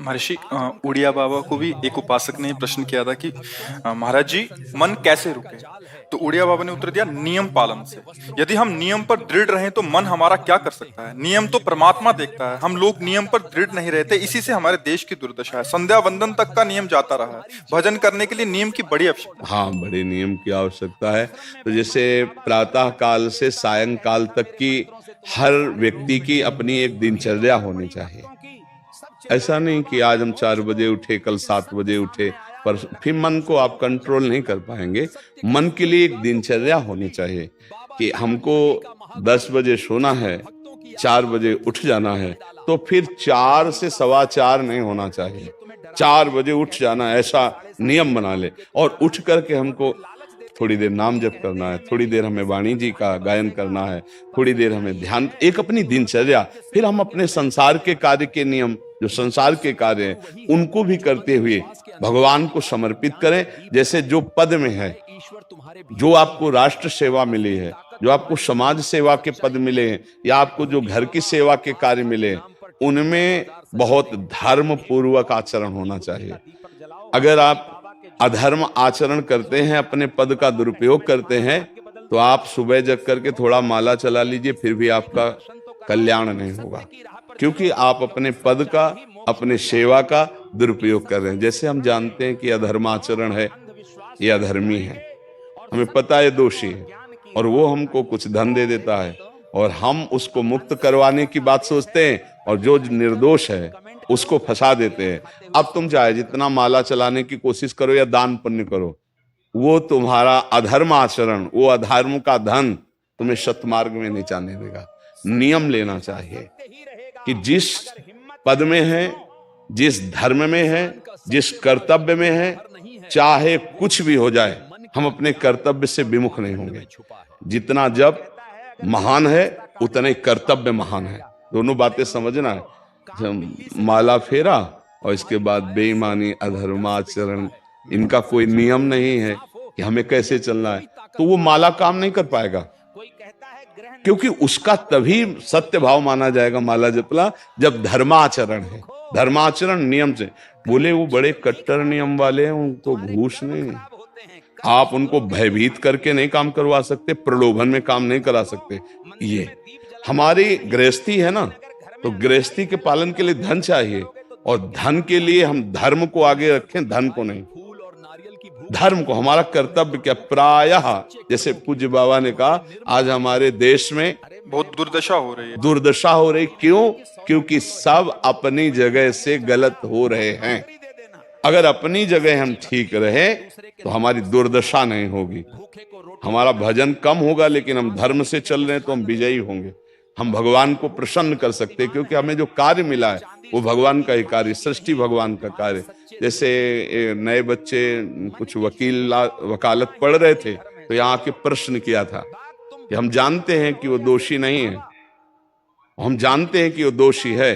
महर्षि उड़िया बाबा को भी एक उपासक ने प्रश्न किया था कि महाराज जी, मन कैसे रुके? तो उड़िया बाबा ने उत्तर दिया, नियम पालन से। यदि हम नियम पर दृढ़ रहें तो मन हमारा क्या कर सकता है? नियम तो परमात्मा देखता है। हम लोग नियम पर दृढ़ नहीं रहते, इसी से हमारे देश की दुर्दशा है। संध्या वंदन तक का नियम जाता रहा है। भजन करने के लिए नियम की बड़ी आवश्यकता है। हाँ, बड़े नियम की आवश्यकता है। तो जैसे प्रातः काल से सायंकाल तक की हर व्यक्ति की अपनी एक दिनचर्या होनी चाहिए। ऐसा नहीं कि आज हम 4 बजे उठे, कल 7 बजे उठे, पर फिर मन को आप कंट्रोल नहीं कर पाएंगे। मन के लिए एक दिनचर्या होनी चाहिए कि हमको 10 बजे सोना है, 4 बजे उठ जाना है, तो फिर 4 से 4:15 नहीं होना चाहिए। 4 बजे उठ जाना, ऐसा नियम बना ले। और उठ करके हमको थोड़ी देर नाम जप करना है, थोड़ी देर हमें वाणी जी का गायन करना है, थोड़ी देर हमें ध्यान, एक अपनी दिनचर्या। फिर हम अपने संसार के कार्य के नियम, जो संसार के कार्य हैं, उनको भी करते हुए भगवान को समर्पित करें। जैसे जो पद में है, जो आपको राष्ट्र सेवा मिली है, जो आपको समाज सेवा के पद मिले हैं, या आपको जो घर की सेवा के कार्य मिले हैं, उनमें बहुत धर्म पूर्वक आचरण होना चाहिए। अगर आप अधर्म आचरण करते हैं, अपने पद का दुरुपयोग करते हैं, तो आप सुबह जग करके थोड़ा माला चला लीजिए, फिर भी आपका कल्याण नहीं होगा, क्योंकि आप अपने पद का, अपने सेवा का दुरुपयोग कर रहे हैं। जैसे हम जानते हैं कि अधर्माचरण है, ये अधर्मी है, हमें पता है दोषी है, और वो हमको कुछ धन दे देता है, और हम उसको मुक्त करवाने की बात सोचते हैं, और जो निर्दोष है उसको फंसा देते हैं। अब तुम चाहे जितना माला चलाने की कोशिश करो या दान पुण्य करो, वो तुम्हारा अधर्म आचरण, वो अधर्म का धन तुम्हें सतमार्ग में नहीं जाने देगा। नियम लेना चाहिए कि जिस पद में है, जिस धर्म में है, जिस कर्तव्य में है, चाहे कुछ भी हो जाए, हम अपने कर्तव्य से विमुख नहीं होंगे। जितना जप महान है, उतना ही कर्तव्य महान है। दोनों बातें समझना है। जब माला फेरा और इसके बाद बेईमानी, अधर्माचरण, इनका कोई नियम नहीं है कि हमें कैसे चलना है, तो वो माला काम नहीं कर पाएगा, क्योंकि उसका तभी सत्य भाव माना जाएगा माला जपला जब धर्माचरण है। धर्माचरण नियम से। बोले वो बड़े कट्टर नियम वाले हैं, उनको घूस नहीं, आप उनको भयभीत करके नहीं काम करवा सकते, प्रलोभन में काम नहीं करा सकते। ये हमारी गृहस्थी है ना, तो गृहस्थी के पालन के लिए धन चाहिए, और धन के लिए हम धर्म को आगे रखें, धन को नहीं। धर्म को, हमारा कर्तव्य क्या, प्रायः जैसे पूज्य बाबा ने कहा, आज हमारे देश में बहुत दुर्दशा हो रही है। दुर्दशा हो रही, क्यों? क्योंकि सब अपनी जगह से गलत हो रहे हैं। अगर अपनी जगह हम ठीक रहे तो हमारी दुर्दशा नहीं होगी। हमारा भजन कम होगा, लेकिन हम धर्म से चल रहे हैं तो हम विजयी होंगे। हम भगवान को प्रसन्न कर सकते हैं, क्योंकि हमें जो कार्य मिला है वो भगवान का ही कार्य, सृष्टि भगवान का कार्य। जैसे नए बच्चे कुछ वकालत पढ़ रहे थे, तो यहाँ के प्रश्न किया था कि हम जानते हैं कि वो दोषी नहीं है, हम जानते हैं कि वो दोषी है,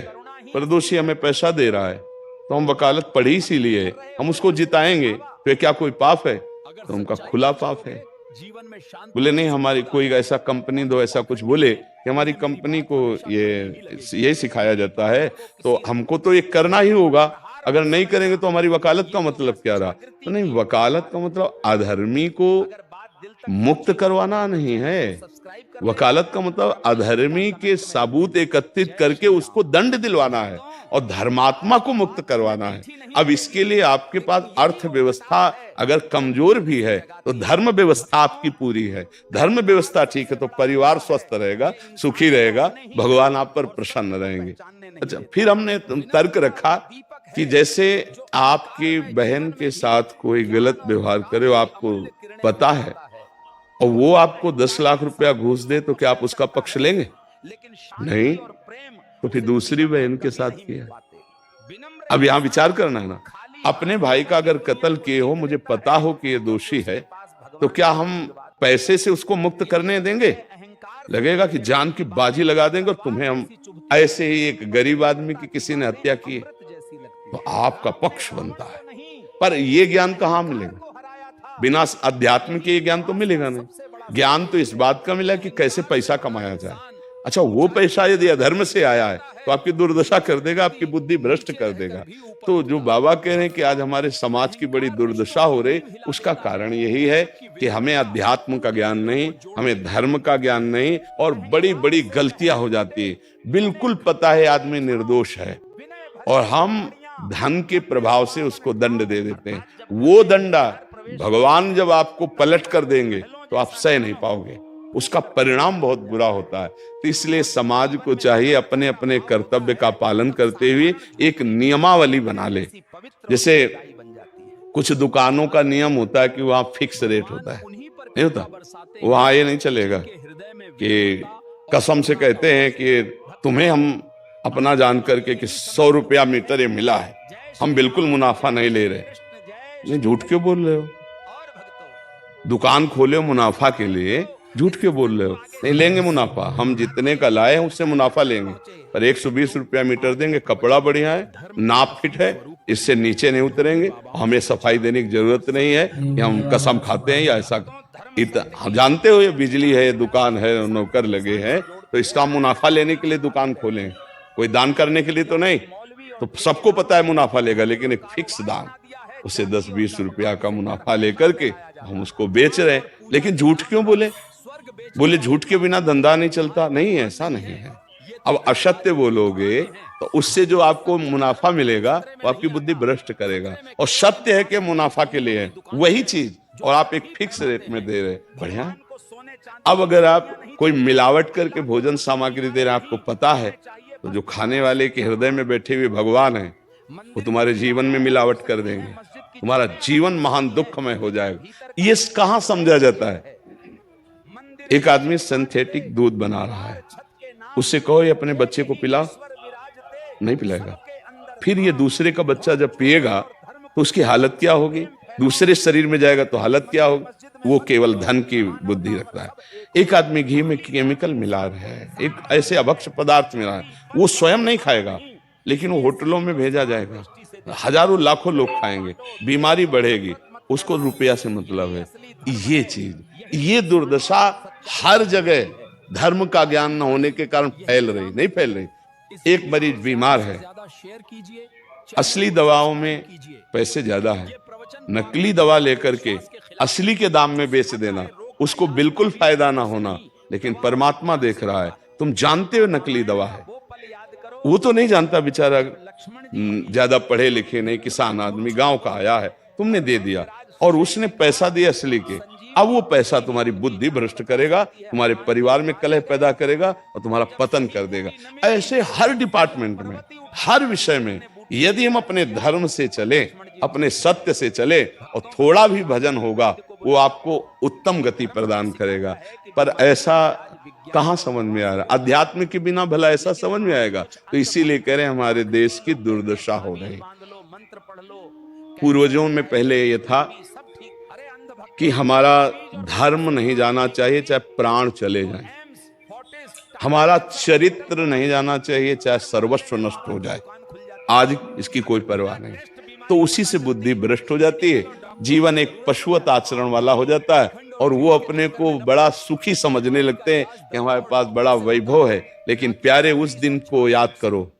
पर दोषी हमें पैसा दे रहा है, तो हम वकालत पढ़ी इसीलिए, हम उसको जिताएंगे, तो क्या कोई पाप है? तो उनका खुला पाप है। बोले नहीं, हमारी कोई ऐसा कंपनी दो, ऐसा कुछ बोले कि हमारी कंपनी को ये सिखाया जाता है, तो हमको तो ये करना ही होगा, अगर नहीं करेंगे तो हमारी वकालत का मतलब क्या रहा? तो नहीं, वकालत का मतलब अधर्मी को मुक्त करवाना नहीं है। वकालत का मतलब अधर्मी के सबूत एकत्रित करके उसको दंड दिलवाना है, और धर्मात्मा को मुक्त करवाना है। अब इसके लिए आपके पास अर्थव्यवस्था अगर कमजोर भी है, तो धर्म व्यवस्था आपकी पूरी है। धर्म व्यवस्था ठीक है तो परिवार स्वस्थ रहेगा, सुखी रहेगा, भगवान आप पर प्रसन्न रहेंगे। अच्छा, फिर हमने तर्क रखा कि जैसे आपकी बहन के साथ कोई गलत व्यवहार करे, आपको पता है, और वो आपको 10 लाख रुपया घूस दे, तो क्या आप उसका पक्ष लेंगे? नहीं। तो फिर दूसरी बहन के साथ किया। अब यहां विचार करना है ना, अपने भाई का अगर कत्ल किए हो, मुझे पता हो कि ये दोषी है, तो क्या हम पैसे से उसको मुक्त करने देंगे? लगेगा कि जान की बाजी लगा देंगे, और तुम्हें हम, ऐसे ही एक गरीब आदमी की किसी ने हत्या की, तो आपका पक्ष बनता है। पर ये ज्ञान कहाँ मिलेगा? बिना अध्यात्म के ये ज्ञान तो मिलेगा नहीं। ज्ञान तो इस बात का मिला कि कैसे पैसा कमाया जाए। अच्छा, वो पैसा यदि अधर्म से आया है तो आपकी दुर्दशा कर देगा, आपकी बुद्धि भ्रष्ट कर देगा। तो जो बाबा कह रहे हैं कि आज हमारे समाज की बड़ी दुर्दशा हो रही, उसका कारण यही है कि हमें अध्यात्म का ज्ञान नहीं, हमें धर्म का ज्ञान नहीं, और बड़ी बड़ी गलतियां हो जाती है। बिल्कुल पता है आदमी निर्दोष है और हम धन के प्रभाव से उसको दंड दे देते हैं। वो दंडा भगवान जब आपको पलट कर देंगे तो आप सह नहीं पाओगे, उसका परिणाम बहुत बुरा होता है। तो इसलिए समाज को चाहिए अपने अपने कर्तव्य का पालन करते हुए एक नियमावली बना ले। जैसे कुछ दुकानों का नियम होता है कि वहां फिक्स रेट होता है, नहीं होता, वहां ये नहीं चलेगा कि कसम से कहते हैं कि तुम्हें हम अपना जान करके कि 100 रुपया मीटर ये मिला है, हम बिल्कुल मुनाफा नहीं ले रहे। नहीं, झूठ क्यों बोल रहे हो? दुकान खोले हो मुनाफा के लिए, झूठ क्यों बोल रहे हो? नहीं लेंगे मुनाफा, हम जितने का लाए हैं उससे मुनाफा लेंगे, पर 120 रुपया मीटर देंगे, कपड़ा बढ़िया है, नाप फिट है, इससे नीचे नहीं उतरेंगे, हमें सफाई देने की जरूरत नहीं है कि हम कसम खाते हैं या ऐसा। हम जानते हो ये बिजली है, दुकान है, नौकर लगे हैं, तो इसका मुनाफा लेने के लिए दुकान खोलें, कोई दान करने के लिए तो नहीं। तो सबको पता है मुनाफा लेगा, लेकिन एक फिक्स दाम, उसे 10-20 रुपया का मुनाफा लेकर के हम उसको बेच रहे हैं। लेकिन झूठ क्यों बोले? बोले झूठ के बिना धंधा नहीं चलता। नहीं, ऐसा नहीं है। अब असत्य बोलोगे तो उससे जो आपको मुनाफा मिलेगा वो आपकी बुद्धि भ्रष्ट करेगा, और सत्य है कि मुनाफा के लिए है वही चीज, और आप एक फिक्स रेट में दे रहे, बढ़िया। अब अगर आप कोई मिलावट करके भोजन सामग्री दे रहे हैं, आपको पता है, तो जो खाने वाले के हृदय में बैठे हुए भगवान है वो तुम्हारे जीवन में मिलावट कर देंगे, तुम्हारा जीवन महान दुखमय हो जाएगा। ये कहां समझा जाता है? एक आदमी सिंथेटिक दूध बना रहा है, उससे कहो ये अपने बच्चे को पिला, नहीं पिलाएगा। फिर ये दूसरे का बच्चा जब पिएगा तो उसकी हालत क्या होगी? दूसरे शरीर में जाएगा तो हालत क्या होगी? वो केवल धन की बुद्धि रखता है। एक आदमी घी में केमिकल मिला रहा है, एक ऐसे अभक्ष्य पदार्थ मिला है, वो स्वयं नहीं खाएगा, लेकिन वो होटलों में भेजा जाएगा, हजारों लाखों लोग खाएंगे, बीमारी बढ़ेगी, उसको रुपया से मतलब है। ये चीज, ये दुर्दशा हर जगह धर्म का ज्ञान न होने के कारण फैल रही, नहीं फैल रही। एक मरीज बीमार है, असली दवाओं में पैसे ज्यादा है, नकली दवा लेकर के असली के दाम में बेच देना, उसको बिल्कुल फायदा ना होना। लेकिन परमात्मा देख रहा है, तुम जानते हो नकली दवा है, वो तो नहीं जानता बेचारा, ज्यादा पढ़े लिखे नहीं, किसान आदमी गांव का आया है, तुमने दे दिया और उसने पैसा दिया असली के। अब वो पैसा तुम्हारी बुद्धि भ्रष्ट करेगा, तुम्हारे परिवार में कलह पैदा करेगा और तुम्हारा पतन कर देगा। ऐसे हर डिपार्टमेंट में, हर विषय में यदि हम अपने धर्म से चले, अपने सत्य से चले और थोड़ा भी भजन होगा, वो आपको उत्तम गति प्रदान करेगा। पर ऐसा कहां समझ में आ रहा? अध्यात्म के बिना भला ऐसा समझ में आएगा? तो इसीलिए कह रहे हैं हमारे देश की दुर्दशा हो रही। पूर्वजों में पहले ये था कि हमारा धर्म नहीं जाना चाहिए चाहे प्राण चले जाएं, हमारा चरित्र नहीं जाना चाहिए चाहे सर्वस्व नष्ट हो जाए। आज इसकी कोई परवाह नहीं, तो उसी से बुद्धि भ्रष्ट हो जाती है, जीवन एक पशुवत आचरण वाला हो जाता है, और वो अपने को बड़ा सुखी समझने लगते हैं कि हमारे पास बड़ा वैभव है। लेकिन प्यारे, उस दिन को याद करो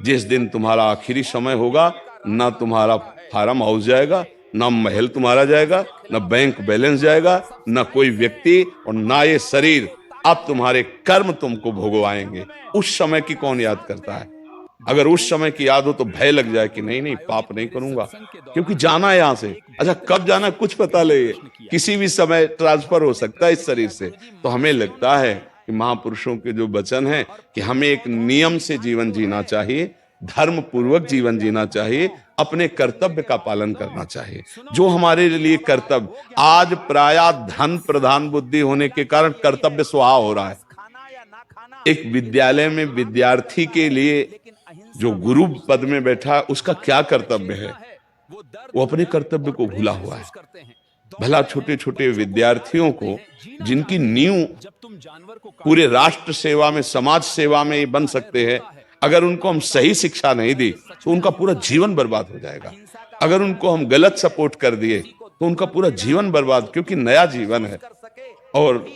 जिस दिन तुम्हारा आखिरी समय होगा, ना तुम्हारा फार्म हाउस जाएगा, ना महल तुम्हारा जाएगा, ना बैंक बैलेंस जाएगा, ना कोई व्यक्ति, और ना ये शरीर। अब तुम्हारे कर्म तुमको भोगवाएंगे। उस समय की कौन याद करता है? अगर उस समय की याद हो तो भय लग जाए कि नहीं नहीं, पाप नहीं करूंगा, क्योंकि जाना है यहां से। अच्छा, कब जाना कुछ पता नहीं, किसी भी समय ट्रांसफर हो सकता है इस शरीर से। तो हमें लगता है कि महापुरुषों के जो वचन है कि हमें एक नियम से जीवन जीना चाहिए, धर्म पूर्वक जीवन जीना चाहिए, अपने कर्तव्य का पालन करना चाहिए। जो हमारे लिए कर्तव्य, आज प्रायः धन प्रधान बुद्धि होने के कारण कर्तव्य स्वाहा हो रहा है। एक विद्यालय में विद्यार्थी के लिए जो गुरु पद में बैठा, उसका क्या कर्तव्य है? वो अपने कर्तव्य को भूला हुआ है। भला छोटे छोटे विद्यार्थियों को, जिनकी नींव पूरे राष्ट्र सेवा में, समाज सेवा में ये बन सकते हैं, अगर उनको हम सही शिक्षा नहीं दी तो उनका पूरा जीवन बर्बाद हो जाएगा। अगर उनको हम गलत सपोर्ट कर दिए तो उनका पूरा जीवन बर्बाद, क्योंकि नया जीवन है। और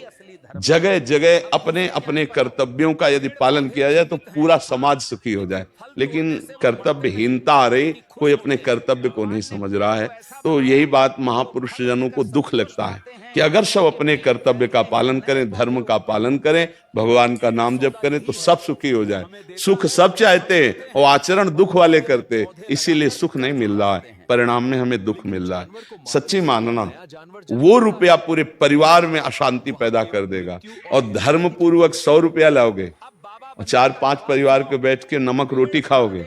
जगह जगह अपने अपने कर्तव्यों का यदि पालन किया जाए तो पूरा समाज सुखी हो जाए। लेकिन कर्तव्यहीनता आ रही, कोई अपने कर्तव्य को नहीं समझ रहा है। तो यही बात महापुरुष जनों को दुख लगता है कि अगर सब अपने कर्तव्य का पालन करें, धर्म का पालन करें, भगवान का नाम जप करें तो सब सुखी हो जाए। सुख सब चाहते हैं और आचरण दुख वाले करते, इसीलिए सुख नहीं मिल रहा है, परिणाम में हमें दुख मिल रहा है। सच्ची मानना, वो रुपया पूरे परिवार में अशांति पैदा कर देगा। और धर्म पूर्वक 100 रुपया लाओगे और 4-5 परिवार के बैठ के नमक रोटी खाओगे,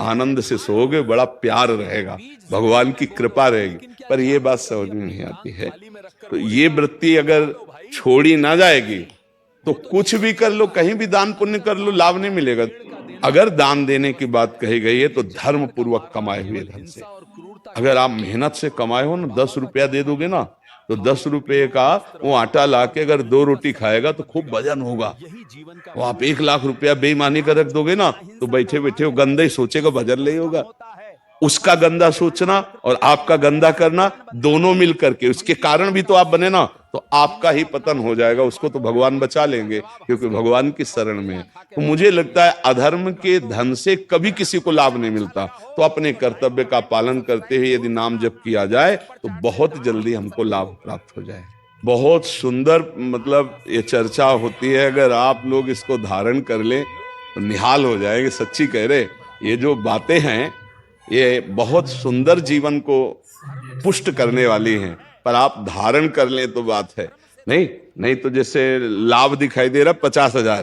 आनंद से सोओगे, बड़ा प्यार रहेगा, भगवान की कृपा रहेगी। पर ये बात समझ में नहीं आती है। तो ये वृत्ति अगर छोड़ी ना जाएगी तो कुछ भी कर लो, कहीं भी दान पुण्य कर लो, लाभ नहीं मिलेगा। अगर दान देने की बात कही गई है तो धर्म पूर्वक कमाए हुए धन से। अगर आप मेहनत से कमाए हो ना, 10 रुपया दे दोगे ना, तो 10 रुपये का वो आटा लाके अगर 2 रोटी खाएगा तो खूब वजन होगा। वो आप 1 लाख रुपया बेईमानी कर रख दोगे ना, तो बैठे बैठे वो गंदा ही सोचेगा, वजन नहीं होगा। उसका गंदा सोचना और आपका गंदा करना दोनों मिल करके, उसके कारण भी तो आप बने ना, तो आपका ही पतन हो जाएगा। उसको तो भगवान बचा लेंगे क्योंकि भगवान की शरण में है। तो मुझे लगता है अधर्म के धन से कभी किसी को लाभ नहीं मिलता। तो अपने कर्तव्य का पालन करते हुए यदि नाम जप किया जाए तो बहुत जल्दी हमको लाभ प्राप्त हो जाए। बहुत सुंदर मतलब ये चर्चा होती है। अगर आप लोग इसको धारण कर ले तो निहाल हो जाएंगे। सच्ची कह रहे, ये जो बातें हैं ये बहुत सुंदर जीवन को पुष्ट करने वाली हैं, पर आप धारण कर लें तो बात है। नहीं तो जैसे लाभ दिखाई दे रहा 50,000,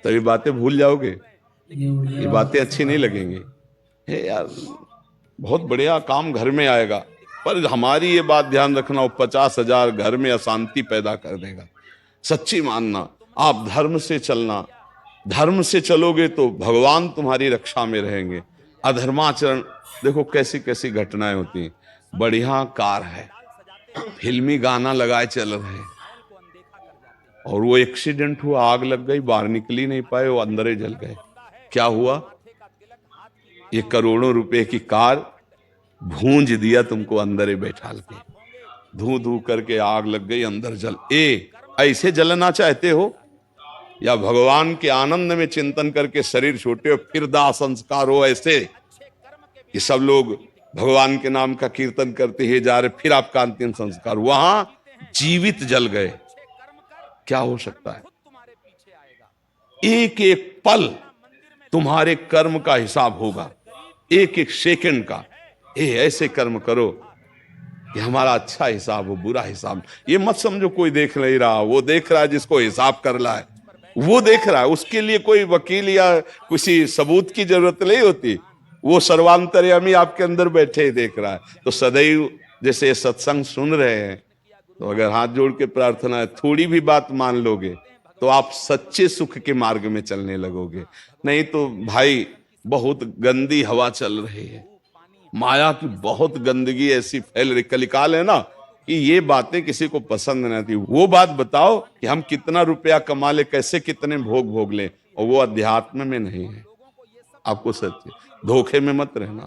तो ये बातें भूल जाओगे, ये बातें अच्छी नहीं लगेंगी। हे यार, बहुत बढ़िया काम घर में आएगा, पर हमारी ये बात ध्यान रखना, वो 50,000 घर में अशांति पैदा कर देगा। सच्ची मानना, आप धर्म से चलना, धर्म से चलोगे तो भगवान तुम्हारी रक्षा में रहेंगे। अधर्माचरण, देखो कैसी कैसी घटनाएं होती हैं। बढ़िया कार है, फिल्मी गाना लगाए चल रहे हैं, और वो एक्सीडेंट हुआ, आग लग गई, बाहर निकल नहीं पाए, वो अंदर ही जल गए। क्या हुआ? ये करोड़ों रुपए की कार भूंज दिया तुमको अंदर ही बैठा के, धू धू करके आग लग गई, अंदर जल। ऐसे जलना चाहते हो या भगवान के आनंद में चिंतन करके शरीर छोटे हो फिर दाह संस्कार हो? ऐसे कि सब लोग भगवान के नाम का कीर्तन करते ही जा रहे, फिर आपका अंतिम संस्कार, वहां जीवित जल गए। क्या हो सकता है? एक एक पल तुम्हारे कर्म का हिसाब होगा, एक एक सेकंड का। ऐसे कर्म करो कि हमारा अच्छा हिसाब हो, बुरा हिसाब। ये मत समझो कोई देख नहीं रहा, वो देख रहा है जिसको हिसाब कर रहा है, वो देख रहा है। उसके लिए कोई वकील या किसी सबूत की जरूरत नहीं होती, वो सर्वांतर्यामी आपके अंदर बैठे ही देख रहा है। तो सदैव जैसे ये सत्संग सुन रहे हैं, तो अगर हाथ जोड़ के प्रार्थना है, थोड़ी भी बात मान लोगे तो आप सच्चे सुख के मार्ग में चलने लगोगे। नहीं तो भाई बहुत गंदी हवा चल रही है, माया की बहुत गंदगी ऐसी फैल रही। कलिकाल है ना कि ये बातें किसी को पसंद नहीं आती। वो बात बताओ कि हम कितना रुपया कमा ले, कैसे कितने भोग ले, और वो अध्यात्म में नहीं है। आपको सत्य, धोखे में मत रहना।